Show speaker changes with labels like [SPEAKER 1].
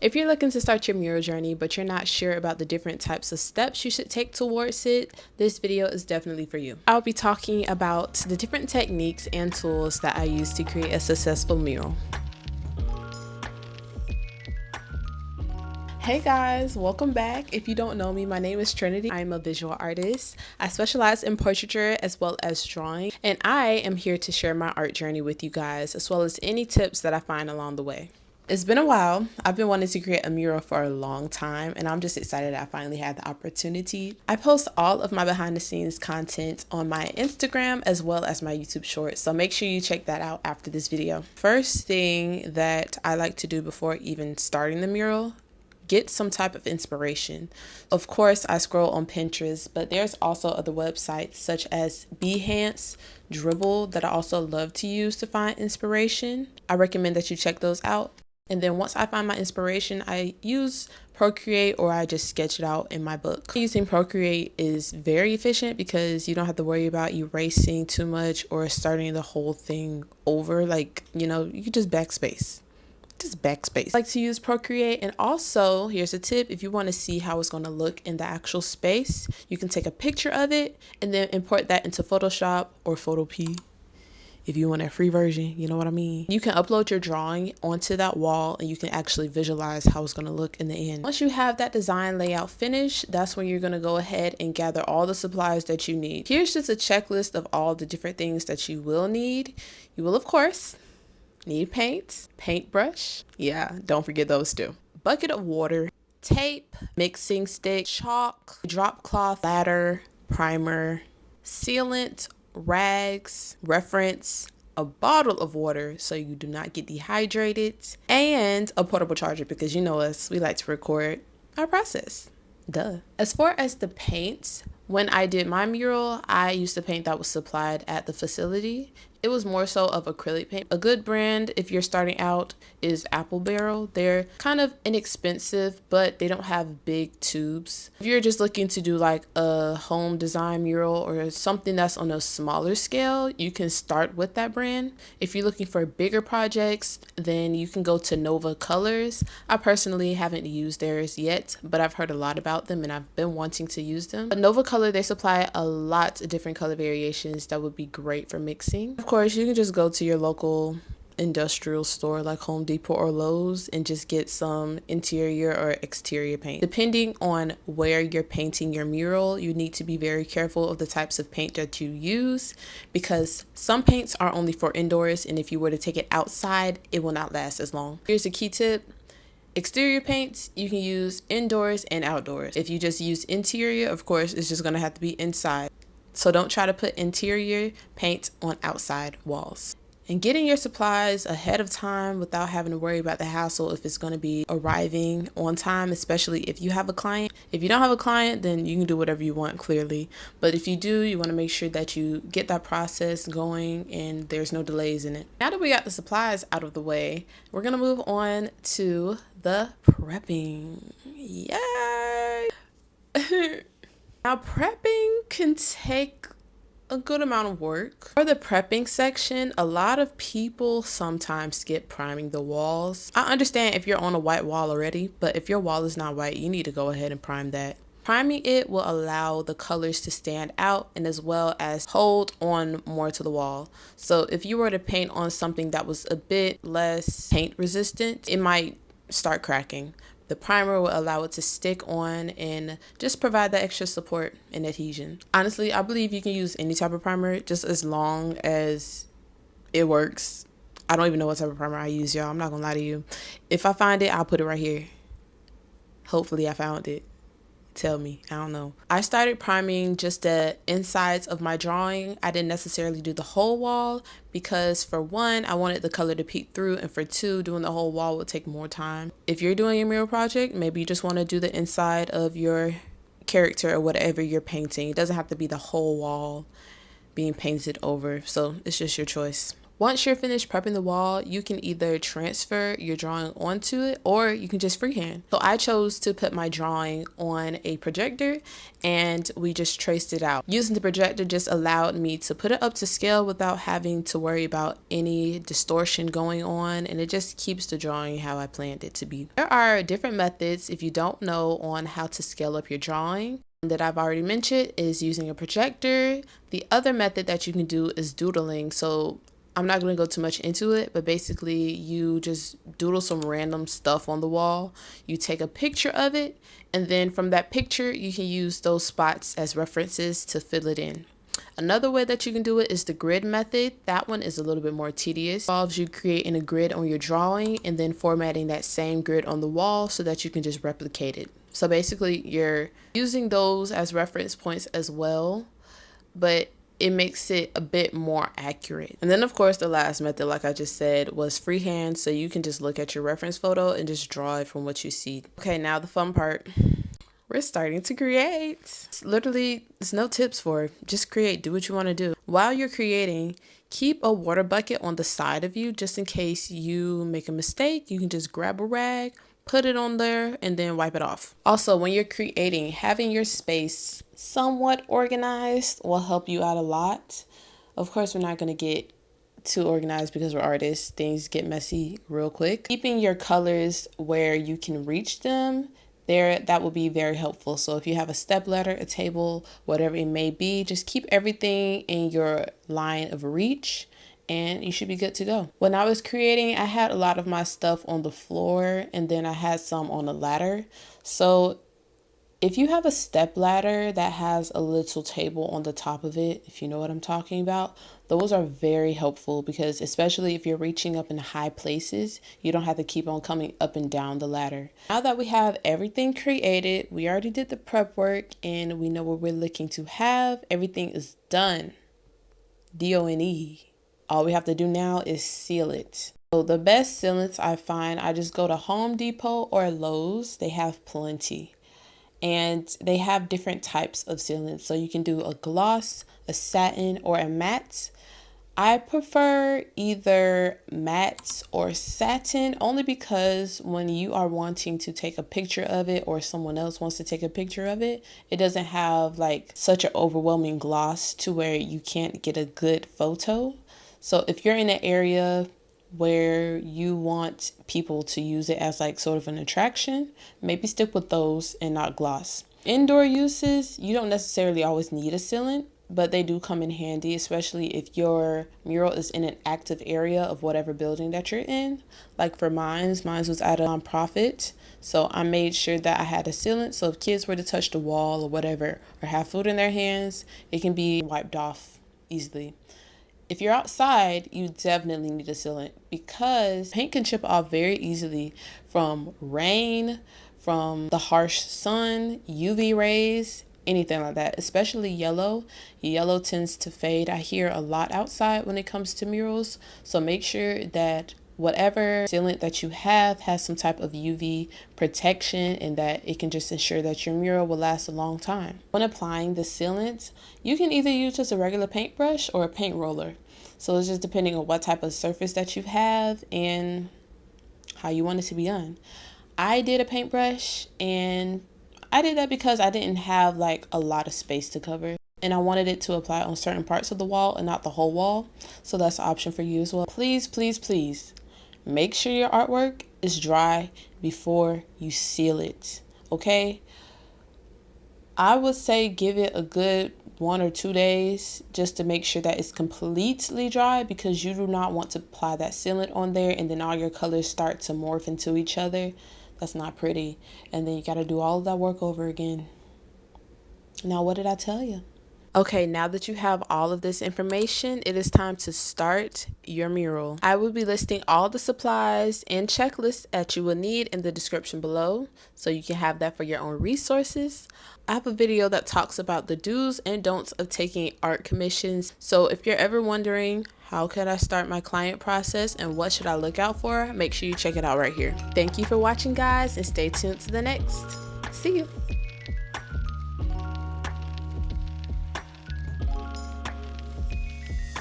[SPEAKER 1] If you're looking to start your mural journey, but you're not sure about the different types of steps you should take towards it, this video is definitely for you. I'll be talking about the different techniques and tools that I use to create a successful mural. Hey guys, welcome back. If you don't know me, my name is Trinity. I'm a visual artist. I specialize in portraiture as well as drawing, and I am here to share my art journey with you guys, as well as any tips that I find along the way. It's been a while. I've been wanting to create a mural for a long time, and I'm just excited that I finally had the opportunity. I post all of my behind the scenes content on my Instagram as well as my YouTube shorts, so make sure you check that out after this video. First thing that I like to do before even starting the mural, get some type of inspiration. Of course, I scroll on Pinterest, but there's also other websites such as Behance, Dribble that I also love to use to find inspiration. I recommend that you check those out. And then once I find my inspiration, I use Procreate or I just sketch it out in my book. Using Procreate is very efficient because you don't have to worry about erasing too much or starting the whole thing over. You can just backspace. I like to use Procreate. And also, here's a tip: if you want to see how it's going to look in the actual space, you can take a picture of it and then import that into Photoshop or Photopea. If you want a free version, you know what I mean. You can upload your drawing onto that wall and you can actually visualize how it's going to look in the end. Once you have that design layout finished, that's when you're going to go ahead and gather all the supplies that you need. Here's just a checklist of all the different things that you will need. You will, of course, need paint, paintbrush. Yeah, don't forget those too. Bucket of water, tape, mixing stick, chalk, drop cloth, ladder, primer, sealant, rags, reference, a bottle of water so you do not get dehydrated, and a portable charger because you know us, we like to record our process. Duh. As far as the paints, when I did my mural, I used the paint that was supplied at the facility. It was more so of acrylic paint. A good brand, if you're starting out, is Apple Barrel. They're kind of inexpensive, but they don't have big tubes. If you're just looking to do like a home design mural or something that's on a smaller scale, you can start with that brand. If you're looking for bigger projects, then you can go to Nova Colors. I personally haven't used theirs yet, but I've heard a lot about them and I've been wanting to use them. But Nova Color, they supply a lot of different color variations that would be great for mixing. Of course, you can just go to your local industrial store like Home Depot or Lowe's and just get some interior or exterior paint. Depending on where you're painting your mural, you need to be very careful of the types of paint that you use because some paints are only for indoors, and if you were to take it outside, it will not last as long. Here's a key tip. Exterior paints you can use indoors and outdoors. If you just use interior, of course, it's just going to have to be inside. So don't try to put interior paint on outside walls. And getting your supplies ahead of time without having to worry about the hassle if it's going to be arriving on time, especially if you have a client. If you don't have a client, then you can do whatever you want, clearly. But if you do, you want to make sure that you get that process going and there's no delays in it. Now that we got the supplies out of the way, we're going to move on to the prepping. Yay! Now, prepping can take a good amount of work. For the prepping section, a lot of people sometimes skip priming the walls. I understand if you're on a white wall already, but if your wall is not white, you need to go ahead and prime that. Priming it will allow the colors to stand out and as well as hold on more to the wall. So if you were to paint on something that was a bit less paint resistant, it might start cracking. The primer will allow it to stick on and just provide that extra support and adhesion. Honestly, I believe you can use any type of primer just as long as it works. I don't even know what type of primer I use, y'all. I'm not gonna lie to you. If I find it, I'll put it right here. Hopefully I found it. Tell me, I don't know. I started priming just the insides of my drawing. I didn't necessarily do the whole wall because for one, I wanted the color to peek through, and for two, doing the whole wall would take more time. If you're doing a mural project, maybe you just want to do the inside of your character or whatever you're painting. It doesn't have to be the whole wall being painted over, so it's just your choice. Once you're finished prepping the wall, you can either transfer your drawing onto it or you can just freehand. So I chose to put my drawing on a projector and we just traced it out. Using the projector just allowed me to put it up to scale without having to worry about any distortion going on, and it just keeps the drawing how I planned it to be. There are different methods if you don't know on how to scale up your drawing. That I've already mentioned is using a projector. The other method that you can do is doodling. So I'm not going to go too much into it, but basically you just doodle some random stuff on the wall. You take a picture of it, and then from that picture, you can use those spots as references to fill it in. Another way that you can do it is the grid method. That one is a little bit more tedious. It involves you creating a grid on your drawing and then formatting that same grid on the wall so that you can just replicate it. So basically you're using those as reference points as well, but it makes it a bit more accurate. And then of course the last method, like I just said, was freehand. So you can just look at your reference photo and just draw it from what you see. Okay, now the fun part. We're starting to create. Literally, there's no tips for it. Just create, do what you want to do. While you're creating, keep a water bucket on the side of you just in case you make a mistake. You can just grab a rag, put it on there, and then wipe it off. Also, when you're creating, having your space somewhat organized will help you out a lot. Of course, we're not going to get too organized because we're artists. Things get messy real quick. Keeping your colors where you can reach them, that will be very helpful. So if you have a step ladder, a table, whatever it may be, just keep everything in your line of reach and you should be good to go. When I was creating, I had a lot of my stuff on the floor and then I had some on a ladder. So if you have a step ladder that has a little table on the top of it, if you know what I'm talking about, those are very helpful because especially if you're reaching up in high places, you don't have to keep on coming up and down the ladder. Now that we have everything created, we already did the prep work and we know what we're looking to have. Everything is done. D-O-N-E. All we have to do now is seal it. So the best sealants I find, I just go to Home Depot or Lowe's. They have plenty. And they have different types of sealants. So you can do a gloss, a satin, or a matte. I prefer either matte or satin only because when you are wanting to take a picture of it or someone else wants to take a picture of it, it doesn't have like such an overwhelming gloss to where you can't get a good photo. So if you're in an area where you want people to use it as like sort of an attraction, maybe stick with those and not gloss. Indoor uses, you don't necessarily always need a sealant, but they do come in handy, especially if your mural is in an active area of whatever building that you're in. Like for mine was at a nonprofit, so I made sure that I had a sealant, so if kids were to touch the wall or whatever, or have food in their hands, it can be wiped off easily. If you're outside, you definitely need a sealant because paint can chip off very easily from rain, from the harsh sun, UV rays, anything like that, especially yellow. Yellow tends to fade. I hear a lot outside when it comes to murals, so make sure that whatever sealant that you have has some type of UV protection and that it can just ensure that your mural will last a long time. When applying the sealant, you can either use just a regular paintbrush or a paint roller. So it's just depending on what type of surface that you have and how you want it to be done. I did a paintbrush and I did that because I didn't have like a lot of space to cover. And I wanted it to apply on certain parts of the wall and not the whole wall. So that's an option for you as well. Please, please, please make sure your artwork is dry before you seal it, okay? I would say give it a good 1 or 2 days just to make sure that it's completely dry because you do not want to apply that sealant on there and then all your colors start to morph into each other. That's not pretty. And then you got to do all of that work over again. Now, what did I tell you? Okay, now that you have all of this information, it is time to start your mural. I will be listing all the supplies and checklists that you will need in the description below, so you can have that for your own resources. I have a video that talks about the do's and don'ts of taking art commissions. So if you're ever wondering, how can I start my client process and what should I look out for, make sure you check it out right here. Thank you for watching, guys, and stay tuned to the next. See you.